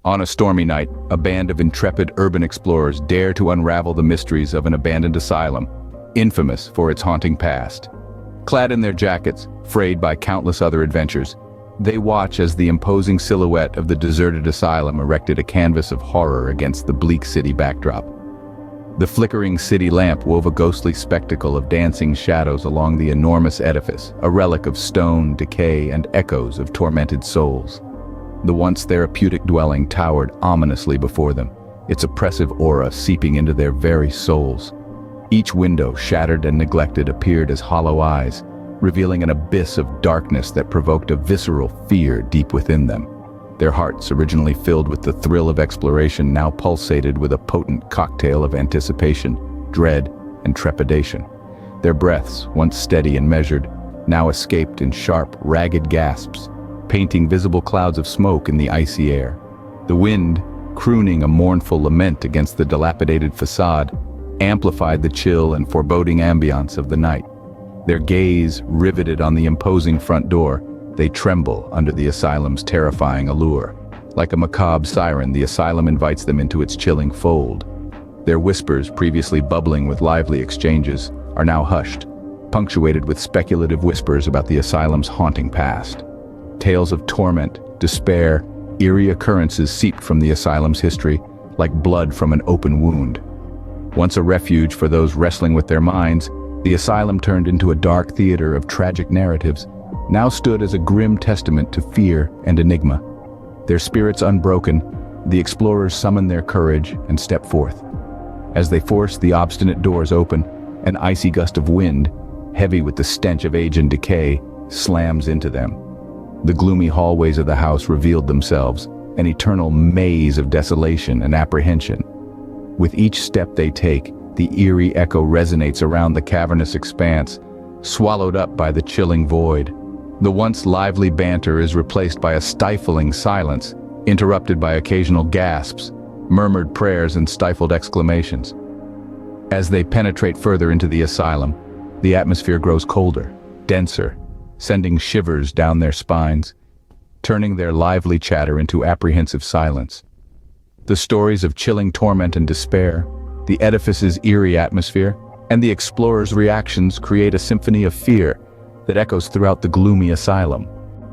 On a stormy night, a band of intrepid urban explorers dare to unravel the mysteries of an abandoned asylum, infamous for its haunting past. Clad in their jackets, frayed by countless other adventures, they watch as the imposing silhouette of the deserted asylum erected a canvas of horror against the bleak city backdrop. The flickering city lamp wove a ghostly spectacle of dancing shadows along the enormous edifice, a relic of stone, decay, and echoes of tormented souls. The once therapeutic dwelling towered ominously before them, its oppressive aura seeping into their very souls. Each window, shattered and neglected, appeared as hollow eyes, revealing an abyss of darkness that provoked a visceral fear deep within them. Their hearts, originally filled with the thrill of exploration, now pulsated with a potent cocktail of anticipation, dread, and trepidation. Their breaths, once steady and measured, now escaped in sharp, ragged gasps, painting visible clouds of smoke in the icy air. The wind, crooning a mournful lament against the dilapidated facade, amplified the chill and foreboding ambiance of the night. Their gaze riveted on the imposing front door, they tremble under the asylum's terrifying allure. Like a macabre siren, the asylum invites them into its chilling fold. Their whispers, previously bubbling with lively exchanges, are now hushed, punctuated with speculative whispers about the asylum's haunting past. Tales of torment, despair, eerie occurrences seeped from the asylum's history, like blood from an open wound. Once a refuge for those wrestling with their minds, the asylum turned into a dark theater of tragic narratives, now stood as a grim testament to fear and enigma. Their spirits unbroken, the explorers summon their courage and step forth. As they force the obstinate doors open, an icy gust of wind, heavy with the stench of age and decay, slams into them. The gloomy hallways of the house revealed themselves, an eternal maze of desolation and apprehension. With each step they take, the eerie echo resonates around the cavernous expanse, swallowed up by the chilling void. The once lively banter is replaced by a stifling silence, interrupted by occasional gasps, murmured prayers, and stifled exclamations. As they penetrate further into the asylum, the atmosphere grows colder, denser, sending shivers down their spines, turning their lively chatter into apprehensive silence. The stories of chilling torment and despair, the edifice's eerie atmosphere, and the explorers' reactions create a symphony of fear that echoes throughout the gloomy asylum.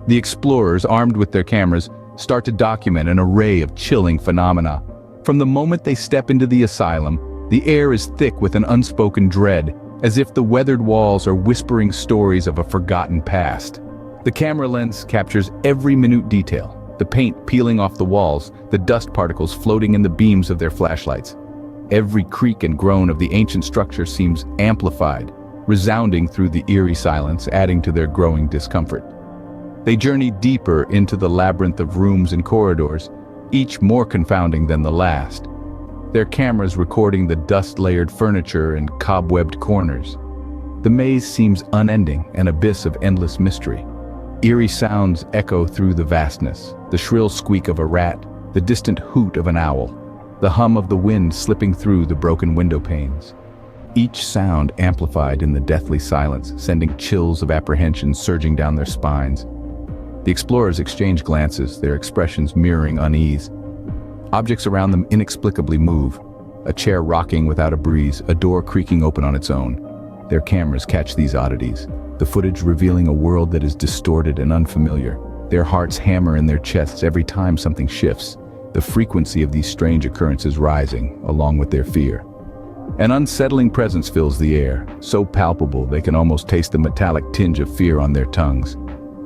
The explorers, armed with their cameras, start to document an array of chilling phenomena. From the moment they step into the asylum, the air is thick with an unspoken dread, as if the weathered walls are whispering stories of a forgotten past. The camera lens captures every minute detail, the paint peeling off the walls, the dust particles floating in the beams of their flashlights. Every creak and groan of the ancient structure seems amplified, resounding through the eerie silence, adding to their growing discomfort. They journey deeper into the labyrinth of rooms and corridors, each more confounding than the last, their cameras recording the dust-layered furniture and cobwebbed corners. The maze seems unending, an abyss of endless mystery. Eerie sounds echo through the vastness, the shrill squeak of a rat, the distant hoot of an owl, the hum of the wind slipping through the broken window panes. Each sound amplified in the deathly silence, sending chills of apprehension surging down their spines. The explorers exchange glances, their expressions mirroring unease. Objects around them inexplicably move, a chair rocking without a breeze, a door creaking open on its own. Their cameras catch these oddities, the footage revealing a world that is distorted and unfamiliar. Their hearts hammer in their chests every time something shifts, the frequency of these strange occurrences rising, along with their fear. An unsettling presence fills the air, so palpable they can almost taste the metallic tinge of fear on their tongues.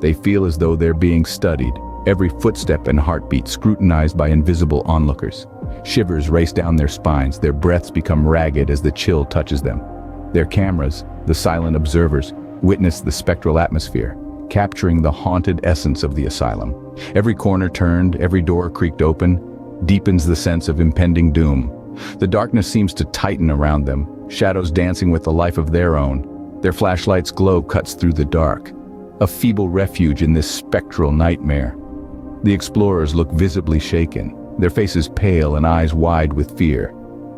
They feel as though they're being studied, every footstep and heartbeat scrutinized by invisible onlookers. Shivers race down their spines, their breaths become ragged as the chill touches them. Their cameras, the silent observers, witness the spectral atmosphere, capturing the haunted essence of the asylum. Every corner turned, every door creaked open, deepens the sense of impending doom. The darkness seems to tighten around them, shadows dancing with the life of their own. Their flashlights' glow cuts through the dark, a feeble refuge in this spectral nightmare. The explorers look visibly shaken, their faces pale and eyes wide with fear.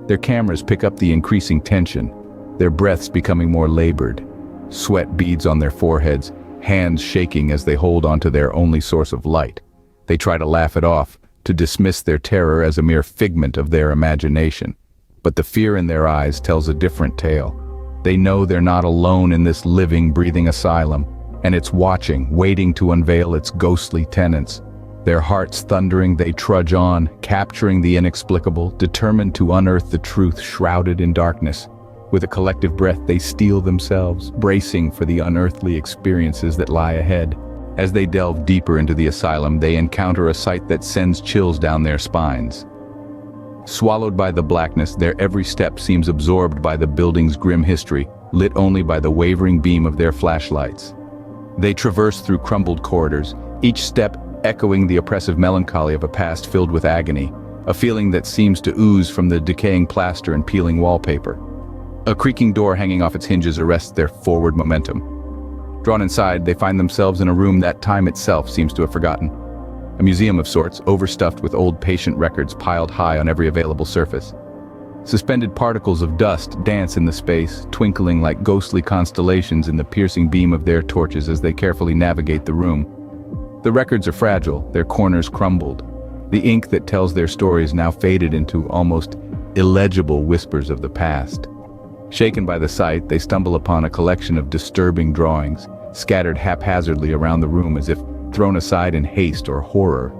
Their cameras pick up the increasing tension, their breaths becoming more labored. Sweat beads on their foreheads, hands shaking as they hold onto their only source of light. They try to laugh it off, to dismiss their terror as a mere figment of their imagination. But the fear in their eyes tells a different tale. They know they're not alone in this living, breathing asylum, and it's watching, waiting to unveil its ghostly tenants. Their hearts thundering, they trudge on, capturing the inexplicable, determined to unearth the truth shrouded in darkness. With a collective breath, they steel themselves, bracing for the unearthly experiences that lie ahead. As they delve deeper into the asylum, they encounter a sight that sends chills down their spines. Swallowed by the blackness, their every step seems absorbed by the building's grim history, lit only by the wavering beam of their flashlights. They traverse through crumbled corridors, each step echoing the oppressive melancholy of a past filled with agony, a feeling that seems to ooze from the decaying plaster and peeling wallpaper. A creaking door hanging off its hinges arrests their forward momentum. Drawn inside, they find themselves in a room that time itself seems to have forgotten. A museum of sorts, overstuffed with old patient records piled high on every available surface. Suspended particles of dust dance in the space, twinkling like ghostly constellations in the piercing beam of their torches as they carefully navigate the room. The records are fragile, their corners crumbled. The ink that tells their stories now faded into almost illegible whispers of the past. Shaken by the sight, they stumble upon a collection of disturbing drawings, scattered haphazardly around the room as if thrown aside in haste or horror.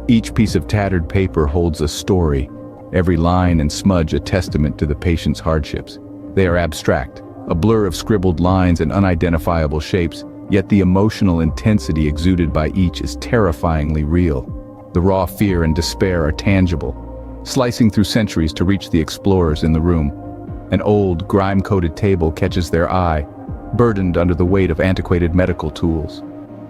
Each piece of tattered paper holds a story, every line and smudge a testament to the patient's hardships. They are abstract, a blur of scribbled lines and unidentifiable shapes, yet the emotional intensity exuded by each is terrifyingly real. The raw fear and despair are tangible, slicing through centuries to reach the explorers in the room. An old, grime-coated table catches their eye, burdened under the weight of antiquated medical tools.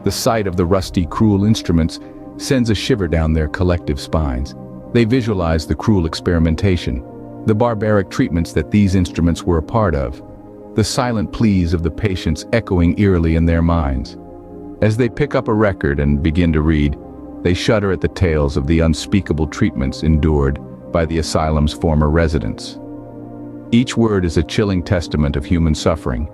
The sight of the rusty, cruel instruments sends a shiver down their collective spines. They visualize the cruel experimentation, the barbaric treatments that these instruments were a part of, the silent pleas of the patients echoing eerily in their minds. As they pick up a record and begin to read, they shudder at the tales of the unspeakable treatments endured by the asylum's former residents. Each word is a chilling testament of human suffering,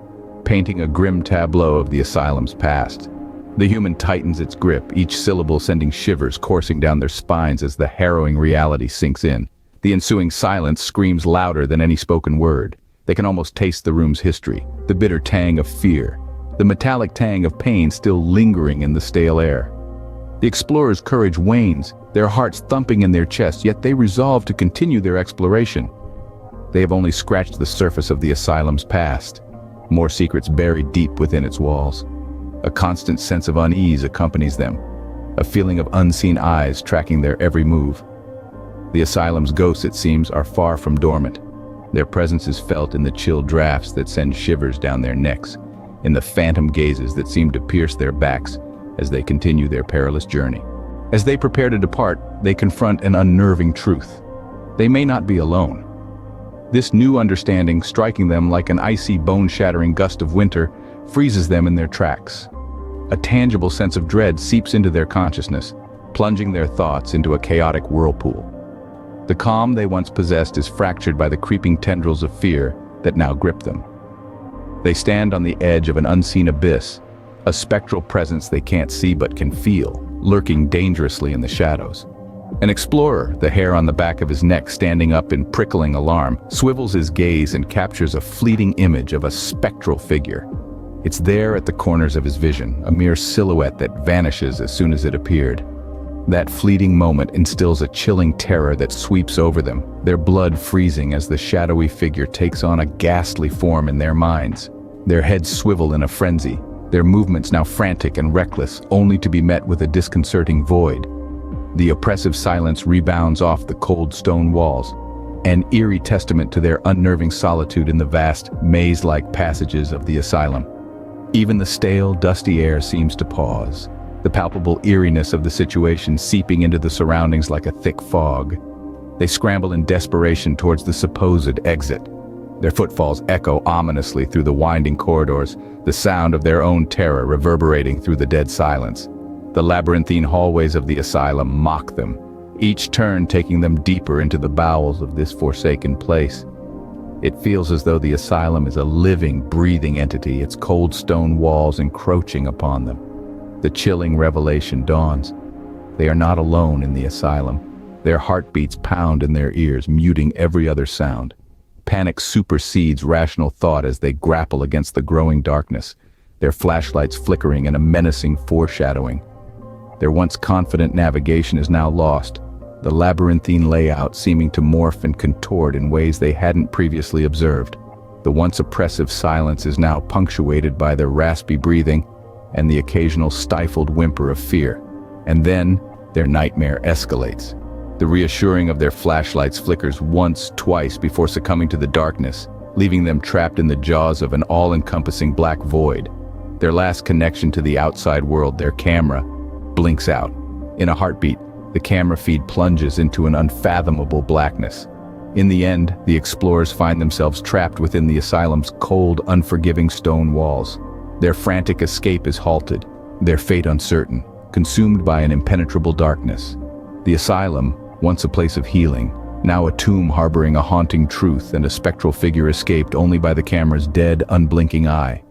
painting a grim tableau of the asylum's past. The human tightens its grip, each syllable sending shivers coursing down their spines as the harrowing reality sinks in. The ensuing silence screams louder than any spoken word. They can almost taste the room's history, the bitter tang of fear, the metallic tang of pain still lingering in the stale air. The explorers' courage wanes, their hearts thumping in their chests, yet they resolve to continue their exploration. They have only scratched the surface of the asylum's past, more secrets buried deep within its walls. A constant sense of unease accompanies them, a feeling of unseen eyes tracking their every move. The asylum's ghosts, it seems, are far from dormant. Their presence is felt in the chill drafts that send shivers down their necks, in the phantom gazes that seem to pierce their backs as they continue their perilous journey. As they prepare to depart, they confront an unnerving truth. They may not be alone. This new understanding, striking them like an icy, bone-shattering gust of winter, freezes them in their tracks. A tangible sense of dread seeps into their consciousness, plunging their thoughts into a chaotic whirlpool. The calm they once possessed is fractured by the creeping tendrils of fear that now grip them. They stand on the edge of an unseen abyss, a spectral presence they can't see but can feel, lurking dangerously in the shadows. An explorer, the hair on the back of his neck standing up in prickling alarm, swivels his gaze and captures a fleeting image of a spectral figure. It's there at the corners of his vision, a mere silhouette that vanishes as soon as it appeared. That fleeting moment instills a chilling terror that sweeps over them, their blood freezing as the shadowy figure takes on a ghastly form in their minds. Their heads swivel in a frenzy, their movements now frantic and reckless, only to be met with a disconcerting void. The oppressive silence rebounds off the cold stone walls, an eerie testament to their unnerving solitude in the vast, maze-like passages of the asylum. Even the stale, dusty air seems to pause, the palpable eeriness of the situation seeping into the surroundings like a thick fog. They scramble in desperation towards the supposed exit. Their footfalls echo ominously through the winding corridors, the sound of their own terror reverberating through the dead silence. The labyrinthine hallways of the asylum mock them, each turn taking them deeper into the bowels of this forsaken place. It feels as though the asylum is a living, breathing entity, its cold stone walls encroaching upon them. The chilling revelation dawns. They are not alone in the asylum. Their heartbeats pound in their ears, muting every other sound. Panic supersedes rational thought as they grapple against the growing darkness, their flashlights flickering in a menacing foreshadowing. Their once confident navigation is now lost, the labyrinthine layout seeming to morph and contort in ways they hadn't previously observed. The once oppressive silence is now punctuated by their raspy breathing and the occasional stifled whimper of fear. And then, their nightmare escalates. The reassuring of their flashlights flickers once, twice before succumbing to the darkness, leaving them trapped in the jaws of an all-encompassing black void. Their last connection to the outside world, their camera, blinks out. In a heartbeat, the camera feed plunges into an unfathomable blackness. In the end, the explorers find themselves trapped within the asylum's cold, unforgiving stone walls. Their frantic escape is halted, their fate uncertain, consumed by an impenetrable darkness. The asylum, once a place of healing, now a tomb harboring a haunting truth and a spectral figure escaped only by the camera's dead, unblinking eye.